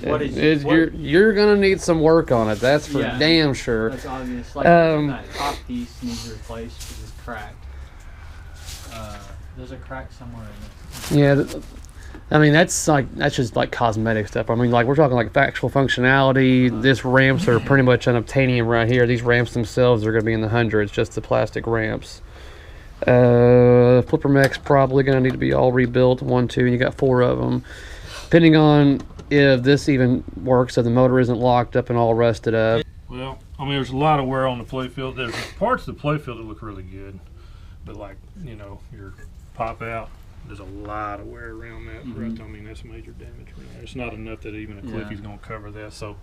You're gonna need some work on it. That's for damn sure. That's obvious. Like that top piece needs replaced because it's cracked. There's a crack somewhere in it. Yeah, I mean that's just like cosmetic stuff. I mean, like we're talking like actual functionality. This ramps are pretty much unobtainium right here. These ramps themselves are going to be in the hundreds, just the plastic ramps. Flipper mech's probably going to need to be all rebuilt. 1, 2, and you got 4 of them. Depending on if this even works, if the motor isn't locked up and all rusted up. Well, I mean, there's a lot of wear on the playfield. There's parts of the playfield that look really good, but like, you know, your pop out, there's a lot of wear around that. Right? I mean, that's major damage around there. It's not enough that even a Cliffy's going to cover that. So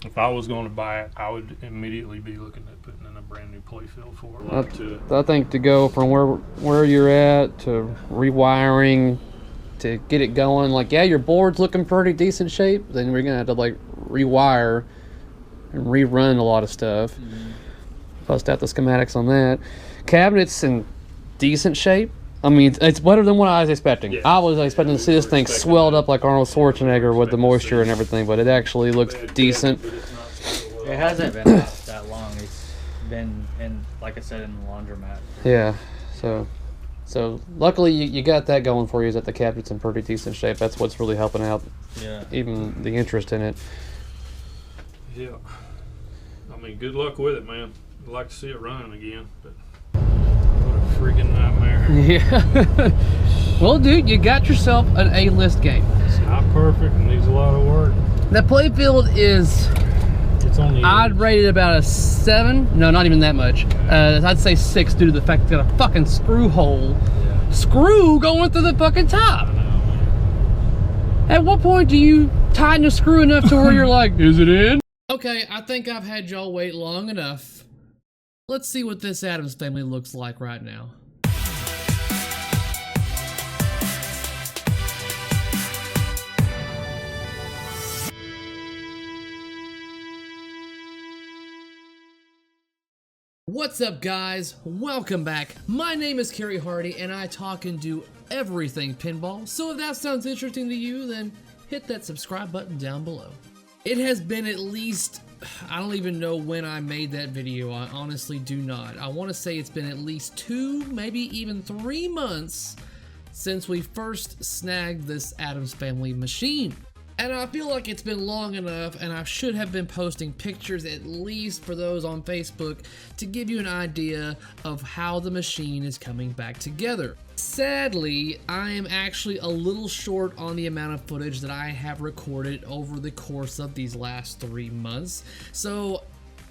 if I was going to buy it, I would immediately be looking at putting in a brand new playfield for it. I think to go from where you're at to rewiring to get it going, like, yeah, your board's looking pretty decent shape, then we're gonna have to like rewire and rerun a lot of stuff. Bust out the schematics on that. Cabinets in decent shape. I mean, it's better than what I was expecting. Yeah. I was expecting to see this thing swelled up like Arnold Schwarzenegger with the moisture and everything, but it actually looks decent. It hasn't been out that long. It's been in, like I said, in the laundromat. Yeah, so luckily you got that going for you, is that the cabinet's in pretty decent shape. That's what's really helping out. Yeah. Even the interest in it. Yeah. I mean, good luck with it, man. I'd like to see it running again, but what a freaking nightmare. Yeah. Well, dude, you got yourself an A-list game. It's not perfect and needs a lot of work. The playfield is... I'd rate it about a 7. No, not even that much. I'd say 6 due to the fact it's got a fucking screw hole. Yeah. Screw going through the fucking top. At what point do you tighten a screw enough to where you're like, is it in? Okay, I think I've had y'all wait long enough. Let's see what this Addams family looks like right now. What's up, guys? Welcome back. My name is Cary Hardy and I talk and do everything pinball. So if that sounds interesting to you, then hit that subscribe button down below. It has been at least, I don't even know when I made that video. I honestly do not. I want to say it's been at least 2, maybe even 3 months since we first snagged this Addams family machine. And I feel like it's been long enough, and I should have been posting pictures at least for those on Facebook to give you an idea of how the machine is coming back together. Sadly, I am actually a little short on the amount of footage that I have recorded over the course of these last 3 months, so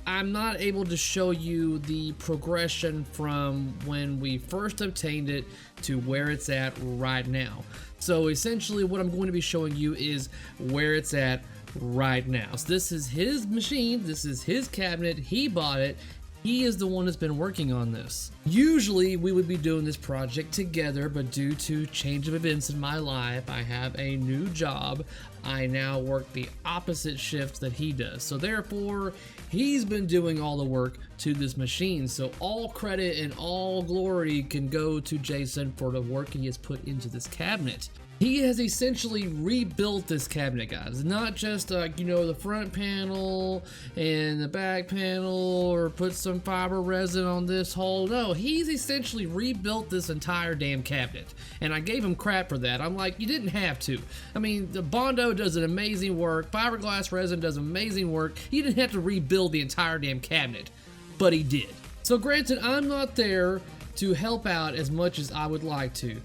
I'm not able to show you the progression from when we first obtained it to where it's at right now. So essentially what I'm going to be showing you is where it's at right now. So this is his machine, this is his cabinet, he bought it, he is the one that's been working on this. Usually we would be doing this project together, but due to change of events in my life, I have a new job. I now work the opposite shift that he does. So therefore, he's been doing all the work to this machine. So all credit and all glory can go to Jason for the work he has put into this cabinet. He has essentially rebuilt this cabinet, guys. Not just like, you know, the front panel and the back panel, or put some fiber resin on this hole. No, he's essentially rebuilt this entire damn cabinet. And I gave him crap for that. I'm like, you didn't have to. I mean, the Bondo does an amazing work. Fiberglass resin does amazing work. He didn't have to rebuild the entire damn cabinet, but he did. So granted, I'm not there to help out as much as I would like to.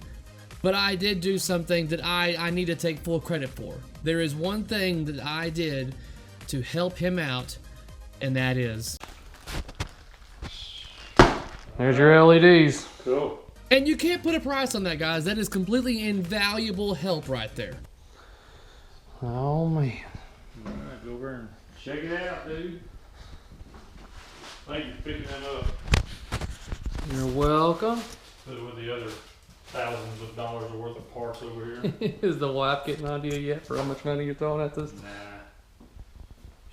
But I did do something that I need to take full credit for. There is one thing that I did to help him out, and that is... There's your LEDs. Cool. And you can't put a price on that, guys. That is completely invaluable help right there. Oh, man. All right, go over and check it out, dude. Thank you for picking that up. You're welcome. Put it with the other thousands of dollars worth of parts over here. Is the wife getting an idea yet for how much money you're throwing at this? Nah.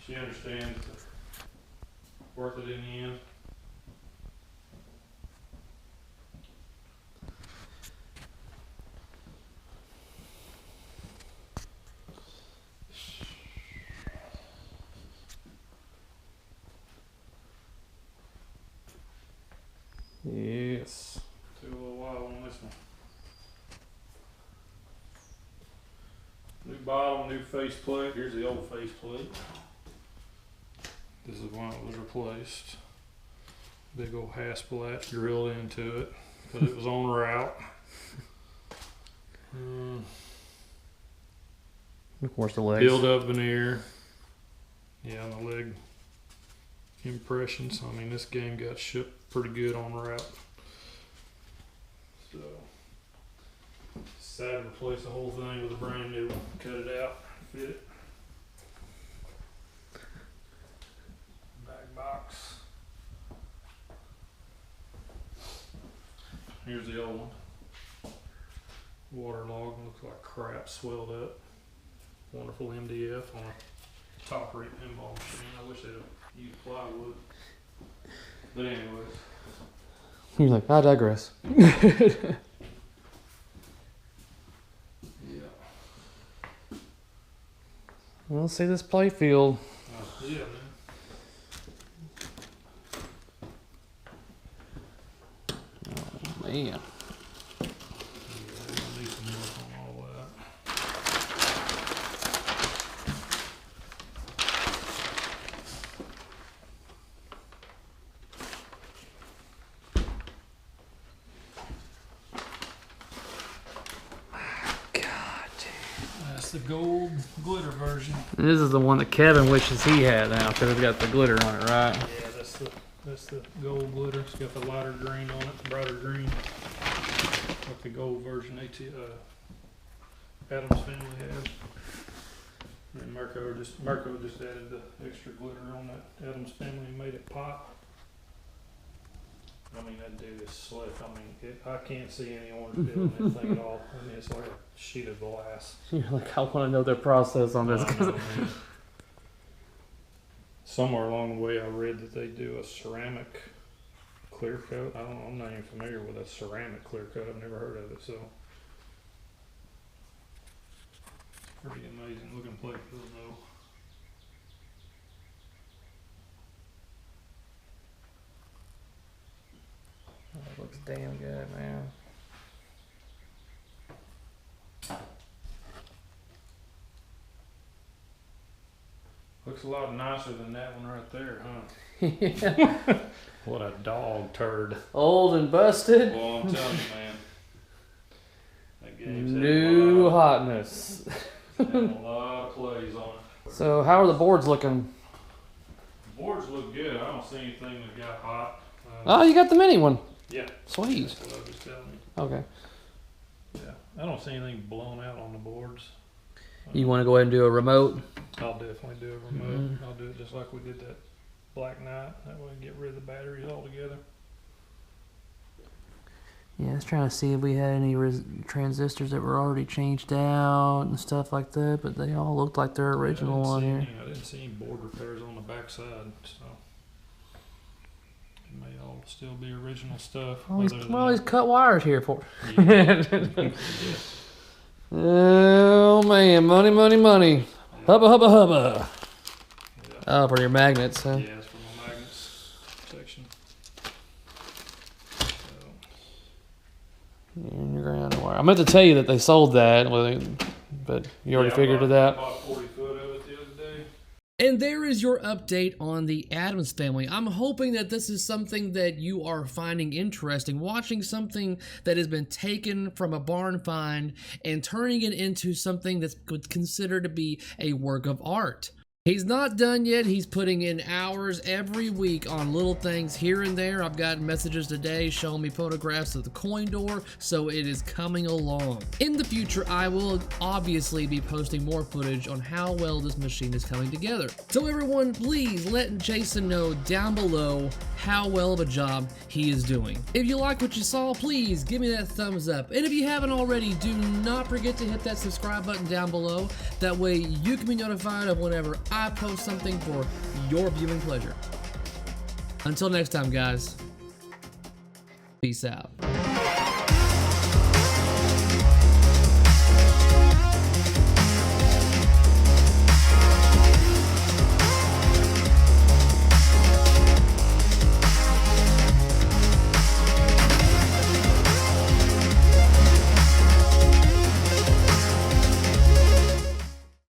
She understands it's worth it in the end. Yes. Took a little while on this one. New bottom, new faceplate. Here's the old faceplate. This is when it was replaced. Big old Hasplats drilled into it because it was on route. Of course, the legs. Build up veneer. Yeah, and the leg impressions. I mean, this game got shipped pretty good on route. So, decided to replace the whole thing with a brand new one. Cut it out, fit it. Back box. Here's the old one. Waterlogged, looks like crap, swelled up. Wonderful MDF on a top rate pinball machine. I wish they'd have used plywood. But anyways. You're like, I digress. Yeah. Well, see this play field. Yeah, man. Oh, man. Yeah, we'll need some work on all that. God, That's the gold glitter version. this is the one that Kevin wishes he had now because it's got the glitter on it, right? Yeah, that's the gold glitter. It's got the lighter green on it, brighter green. Like the gold version Addams family has. And Mirko just added the extra glitter on that Addams family and made it pop. I mean, that dude is slick. I mean, I can't see any orange peel in that thing at all. I mean, it's like a sheet of glass. You're like, I want to know their process on this. I know, man. Somewhere along the way, I read that they do a ceramic clear coat. I'm not even familiar with a ceramic clear coat. I've never heard of it, so it's pretty amazing looking play field though. That looks damn good, man. Looks a lot nicer than that one right there, huh? Yeah. What a dog turd. Old and busted. Well, I'm telling you, man. That game's had New hotness. had a lot of plays on it. So, how are the boards looking? The boards look good. I don't see anything that got hot. Oh, you got the mini one. Yeah. Sweet. That's what I was telling you. Okay. Yeah. I don't see anything blown out on the boards. You want to go ahead and do a remote? I'll definitely do a remote. I'll do it just like we did that Black Knight. That way get rid of the batteries altogether. Yeah, I was trying to see if we had any transistors that were already changed out and stuff like that, but they all looked like their original on here. I didn't see any board repairs on the back side, so it may all still be original stuff. All these, other than well, these cut wires here for. Yeah. Oh man, money, money, money. Hubba, hubba, hubba. Yeah. Oh, for your magnets, huh? Yeah, it's for my magnets section. So, And your ground wire. I meant to tell you that they sold that, but you already figured it out. I bought 40 foot of it the other day. And there is your update on the Addams family. I'm hoping that this is something that you are finding interesting, watching something that has been taken from a barn find and turning it into something that's considered to be a work of art. He's not done yet. He's putting in hours every week on little things here and there. I've gotten messages today showing me photographs of the coin door, so it is coming along. In the future, I will obviously be posting more footage on how well this machine is coming together. So everyone, please let Jason know down below how well of a job he is doing. If you like what you saw, please give me that thumbs up. And if you haven't already, do not forget to hit that subscribe button down below. That way you can be notified of whenever I post something for your viewing pleasure. Until next time, guys. Peace out.